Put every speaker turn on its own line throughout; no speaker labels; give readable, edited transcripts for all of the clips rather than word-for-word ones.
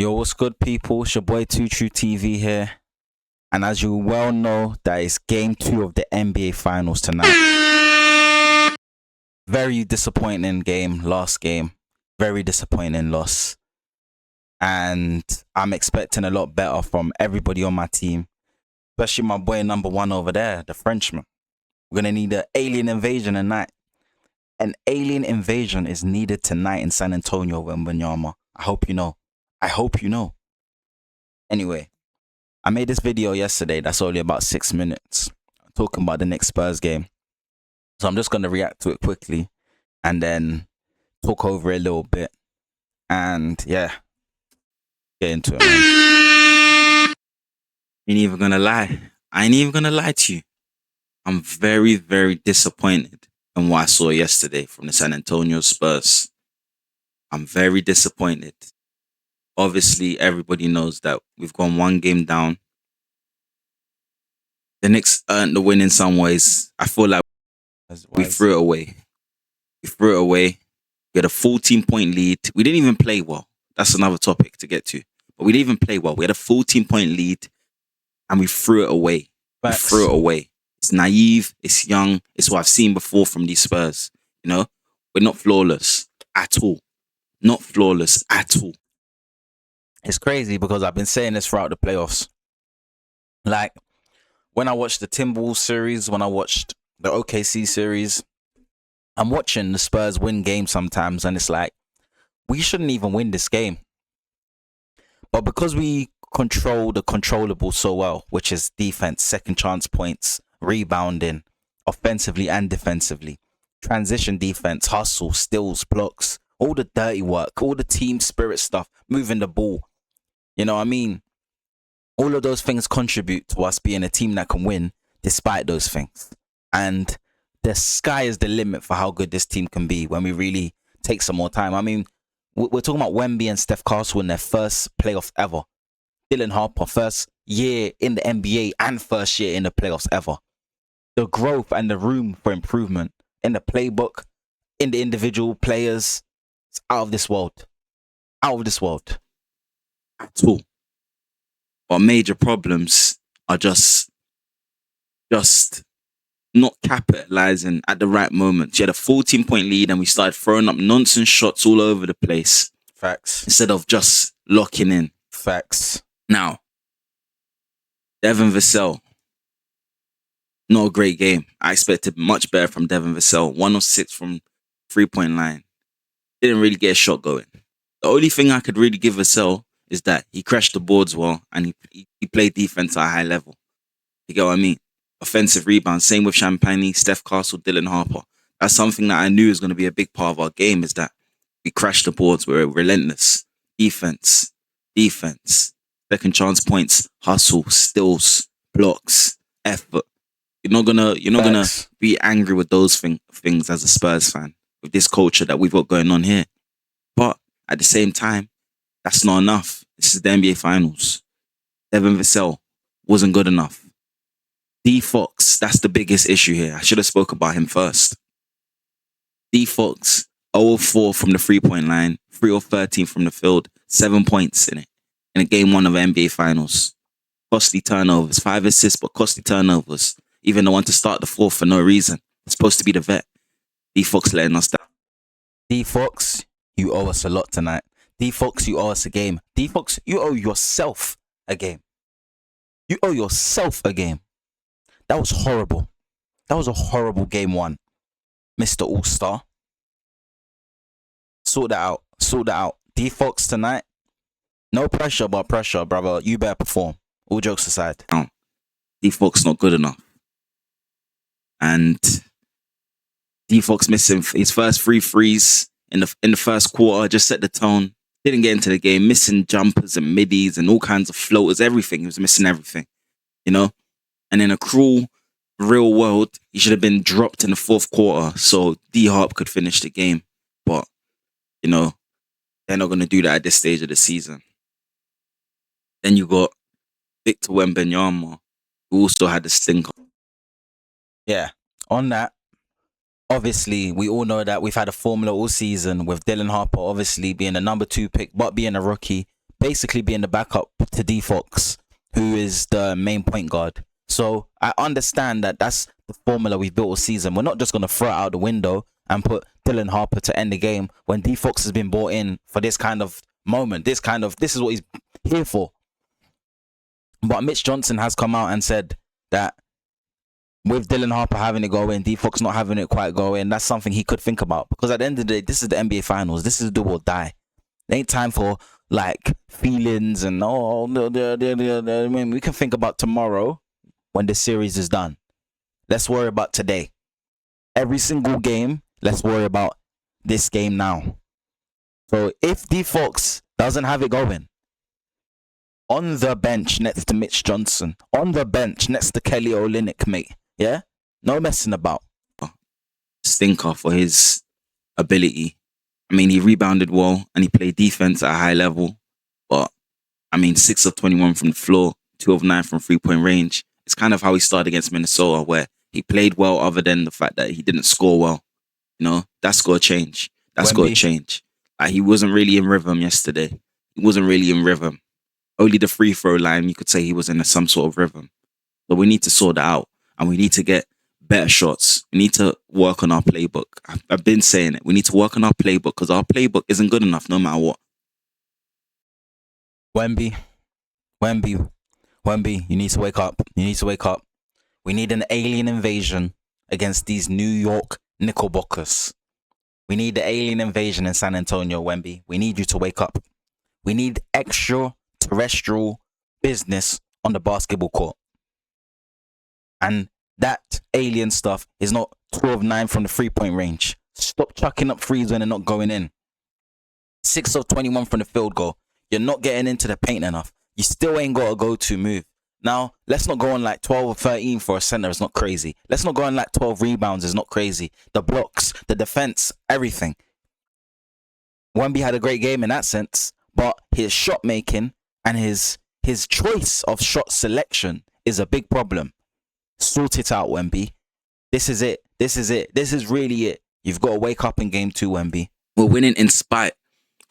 Yo, what's good, people? It's your boy True TV here. And as you well know, that is game 2 of the NBA Finals tonight. Very disappointing game, last game. Very disappointing loss. And I'm expecting a lot better from everybody on my team. Especially my boy number 1 over there, the Frenchman. We're going to need an alien invasion tonight. An alien invasion is needed tonight in San Antonio, Wembanyama. I hope you know. I hope you know. Anyway, I made this video yesterday that's only about 6 minutes talking about the next Spurs game. So I'm just going to react to it quickly and then talk over it a little bit. And yeah, get into it, man. Ain't even going to lie. I ain't even going to lie to you. I'm very, very disappointed in what I saw yesterday from the San Antonio Spurs. I'm very disappointed. Obviously, everybody knows that we've gone one game down. The Knicks earned the win in some ways. I feel like we threw it away. We threw it away. We had a 14-point lead. We didn't even play well. That's another topic to get to. But we didn't even play well. We had a 14-point lead and we threw it away.
Facts.
We threw it away. It's naive. It's young. It's what I've seen before from these Spurs. You know, we're not flawless at all. Not flawless at all. It's crazy because I've been saying this throughout the playoffs. Like, when I watched the Timberwolves series, when I watched the OKC series, I'm watching the Spurs win games sometimes, and it's like, we shouldn't even win this game. But because we control the controllable so well, which is defense, second chance points, rebounding, offensively and defensively, transition defense, hustle, steals, blocks, all the dirty work, all the team spirit stuff, moving the ball. You know what I mean? All of those things contribute to us being a team that can win despite those things. And the sky is the limit for how good this team can be when we really take some more time. I mean, we're talking about Wemby and Steph Curry in their first playoffs ever. Dylan Harper, first year in the NBA and first year in the playoffs ever. The growth and the room for improvement in the playbook, in the individual players, it's out of this world. Out of this world. At all. But major problems are just not capitalizing at the right moment. You had a 14-point lead and we started throwing up nonsense shots all over the place.
Facts.
Instead of just locking in.
Facts.
Now, Devin Vassell, not a great game. I expected much better from Devin Vassell. 1 of 6 from 3-point line. Didn't really get a shot going. The only thing I could really give Vassell is that he crashed the boards well and he played defense at a high level. You get what I mean? Offensive rebound. Same with Champagne, Steph Castle, Dylan Harper. That's something that I knew was going to be a big part of our game, is that we crashed the boards. We're relentless. Defense. Second chance points. Hustle. Steals. Blocks. Effort. You're not gonna be angry with those things as a Spurs fan with this culture that we've got going on here. But at the same time, that's not enough. This is the NBA Finals. Devin Vassell wasn't good enough. D Fox, that's the biggest issue here. I should have spoke about him first. D Fox, 0 of 4 from the 3-point line, 3 of 13 from the field, 7 points in it. In a game 1 of NBA Finals. Costly turnovers, 5 assists, but costly turnovers. Even the one to start the 4th for no reason. It's supposed to be the vet. D Fox letting us down. D Fox, you owe us a lot tonight. D Fox, you owe us a game. D Fox, you owe yourself a game. You owe yourself a game. That was horrible. That was a horrible game 1. Mr. All-Star. Sort that out. Sort that out. D Fox tonight. No pressure, but pressure, brother. You better perform. All jokes aside. D Fox not good enough. And D Fox missing his first 3 threes in the first quarter. Just set the tone. Didn't get into the game. Missing jumpers and middies and all kinds of floaters. Everything. He was missing everything. You know? And in a cruel, real world, he should have been dropped in the 4th quarter so D-Harp could finish the game. But, you know, they're not going to do that at this stage of the season. Then you got Victor Wembanyama, who also had the stinker. Yeah, on that, obviously, we all know that we've had a formula all season with Dylan Harper obviously being the number 2 pick, but being a rookie,
basically being the backup to D Fox, who is the main point guard. So I understand that that's the formula we've built all season. We're not just going to throw it out the window and put Dylan Harper to end the game when D Fox has been brought in for this kind of moment. This is what he's here for. But Mitch Johnson has come out and said that with Dylan Harper having it go in, D Fox not having it quite go in, that's something he could think about. Because at the end of the day, this is the NBA Finals. This is do or die. It ain't time for like feelings and I mean, we can think about tomorrow when the series is done. Let's worry about today. Every single game, let's worry about this game now. So if D Fox doesn't have it going, on the bench next to Mitch Johnson, on the bench next to Kelly Olynyk, mate. Yeah? No messing about.
Stinker for his ability. I mean, he rebounded well and he played defense at a high level. But, I mean, 6 of 21 from the floor, 2 of 9 from 3-point range. It's kind of how he started against Minnesota, where he played well other than the fact that he didn't score well. You know, that's got to change. That's got to change. Like, he wasn't really in rhythm yesterday. He wasn't really in rhythm. Only the free throw line, you could say he was in some sort of rhythm. But we need to sort that out. And we need to get better shots. We need to work on our playbook. I've been saying it. We need to work on our playbook because our playbook isn't good enough no matter what.
Wemby, you need to wake up. You need to wake up. We need an alien invasion against these New York Knickerbockers. We need the alien invasion in San Antonio, Wemby. We need you to wake up. We need extraterrestrial business on the basketball court. And that alien stuff is not 2 of 9 from the 3-point range. Stop chucking up threes when they're not going in. 6 of 21 from the field goal. You're not getting into the paint enough. You still ain't got a go-to move. Now, let's not go on like 12 or 13 for a center. It's not crazy. Let's not go on like 12 rebounds. It's not crazy. The blocks, the defense, everything. Wemby had a great game in that sense, but his shot making and his choice of shot selection is a big problem. Sort it out, Wemby. This is it. This is really it. You've got to wake up in game 2, Wemby.
We're winning in spite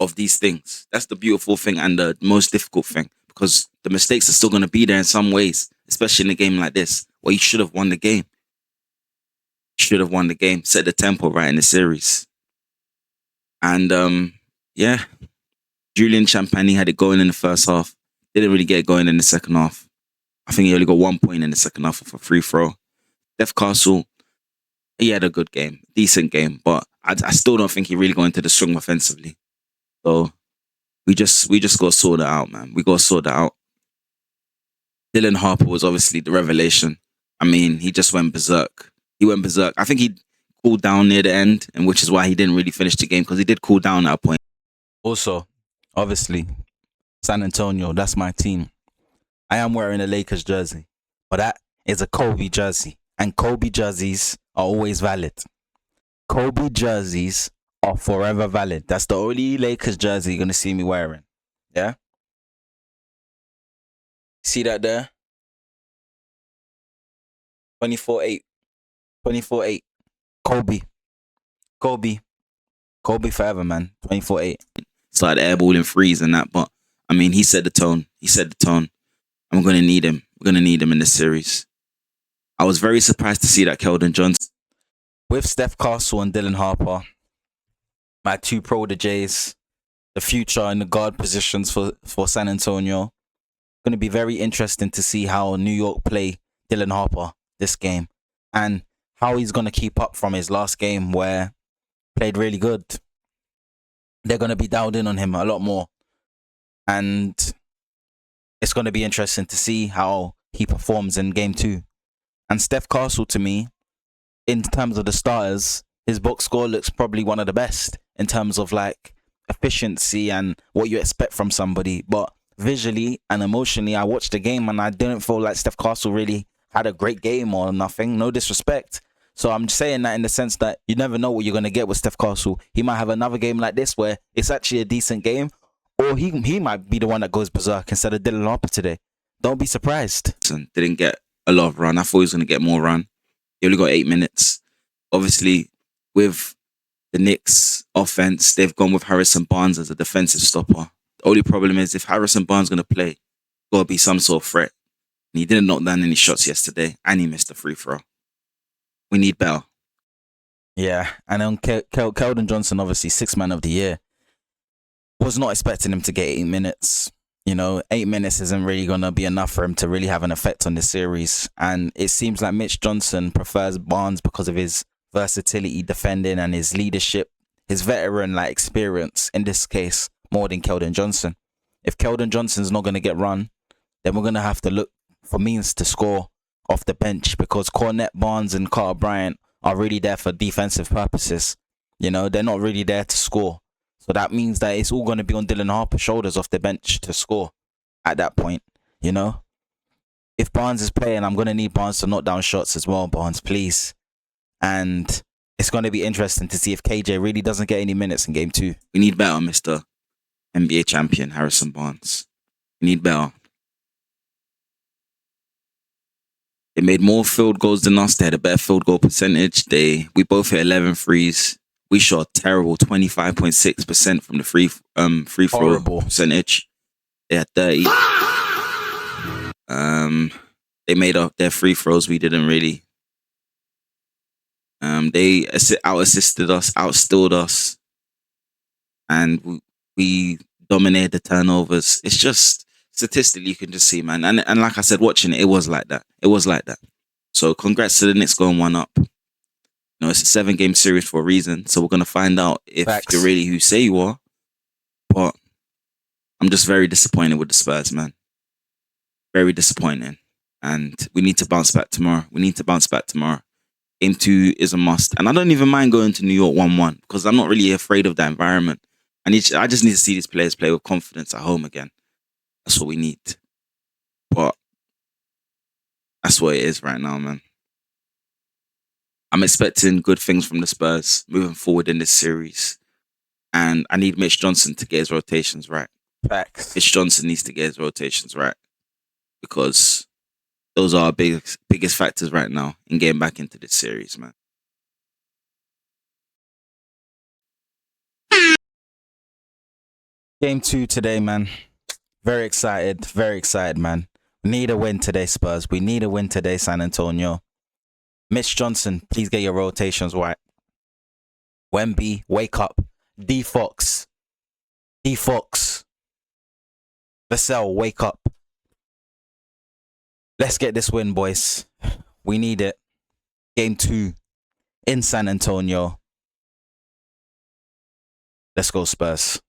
of these things. That's the beautiful thing and the most difficult thing, because the mistakes are still going to be there in some ways, especially in a game like this where you should have won the game. Should have won the game, set the tempo right in the series. And yeah, Julian Champagny had it going in the first half. Didn't really get it going in the second half. I think he only got 1 point in the second half of a free throw. Steph Castle, he had a good game, decent game, but I still don't think he really got into the swing offensively. So we just got to sort that out, man. We got to sort that out. Dylan Harper was obviously the revelation. I mean, he just went berserk. He went berserk. I think he cooled down near the end, and which is why he didn't really finish the game, because he did cool down at a point.
Also, obviously, San Antonio, that's my team. I am wearing a Lakers jersey, but that is a Kobe jersey, and Kobe jerseys are always valid. Kobe jerseys are forever valid. That's the only Lakers jersey you're going to see me wearing. Yeah? See that there? 24-8. 24-8. Kobe. Kobe forever, man. 24-8.
Started airballing threes and that, but I mean, he set the tone. And we're going to need him. We're going to need him in this series. I was very surprised to see that Keldon Johnson.
With Steph Castle and Dylan Harper, my 2 proteges, the future in the guard positions for San Antonio. Going to be very interesting to see how New York play Dylan Harper this game and how he's going to keep up from his last game where he played really good. They're going to be dialed in on him a lot more. And it's going to be interesting to see how he performs in game 2. And Steph Castle, to me, in terms of the starters, his box score looks probably one of the best in terms of like efficiency and what you expect from somebody. But visually and emotionally, I watched the game and I didn't feel like Steph Castle really had a great game or nothing. No disrespect. So I'm saying that in the sense that you never know what you're going to get with Steph Castle. He might have another game like this where it's actually a decent game, or he might be the one that goes berserk instead of Dylan Harper today. Don't be surprised.
Didn't get a lot of run. I thought he was going to get more run. He only got 8 minutes. Obviously, with the Knicks offense, they've gone with Harrison Barnes as a defensive stopper. The only problem is if Harrison Barnes gonna play, gotta be some sort of threat. And he didn't knock down any shots yesterday, and he missed a free throw. We need better.
Yeah, and then Keldon Johnson, obviously 6th man of the year, was not expecting him to get 8 minutes. 8 minutes isn't really going to be enough for him to really have an effect on the series. And it seems like Mitch Johnson prefers Barnes because of his versatility defending and his leadership, his veteran experience in this case, more than Keldon Johnson. If Keldon Johnson's not going to get run, then we're going to have to look for means to score off the bench, because Cornette, Barnes and Carter Bryant are really there for defensive purposes. They're not really there to score. So that means that it's all going to be on Dylan Harper's shoulders off the bench to score at that point. If Barnes is playing, I'm going to need Barnes to knock down shots as well. Barnes, please. And it's going to be interesting to see if KJ really doesn't get any minutes in game 2.
We need better, Mr. NBA champion Harrison Barnes. We need better. They made more field goals than us. They had a better field goal percentage. We both hit 11 threes. We shot terrible 25.6% from the free throw
Horrible
percentage. They had 30. They made up their free throws. We didn't really. They out-assisted us, outstilled us, and we dominated the turnovers. It's just statistically you can just see, man. And like I said, watching it, it was like that. It was like that. So congrats to the Knicks going 1-up. It's a 7-game series for a reason. So we're gonna find out if you're really who you say you are. But I'm just very disappointed with the Spurs, man. Very disappointing. And we need to bounce back tomorrow. Game 2 is a must. And I don't even mind going to New York 1-1 because I'm not really afraid of that environment. I just need to see these players play with confidence at home again. That's what we need. But that's what it is right now, man. I'm expecting good things from the Spurs moving forward in this series. And I need Mitch Johnson to get his rotations right.
Facts.
Mitch Johnson needs to get his rotations right. Because those are our biggest factors right now in getting back into this series, man.
Game 2 today, man. Very excited, man. We need a win today, Spurs. We need a win today, San Antonio. Mitch Johnson, please get your rotations right. Wemby, wake up. D-Fox. Vassell, wake up. Let's get this win, boys. We need it. Game 2 in San Antonio. Let's go, Spurs.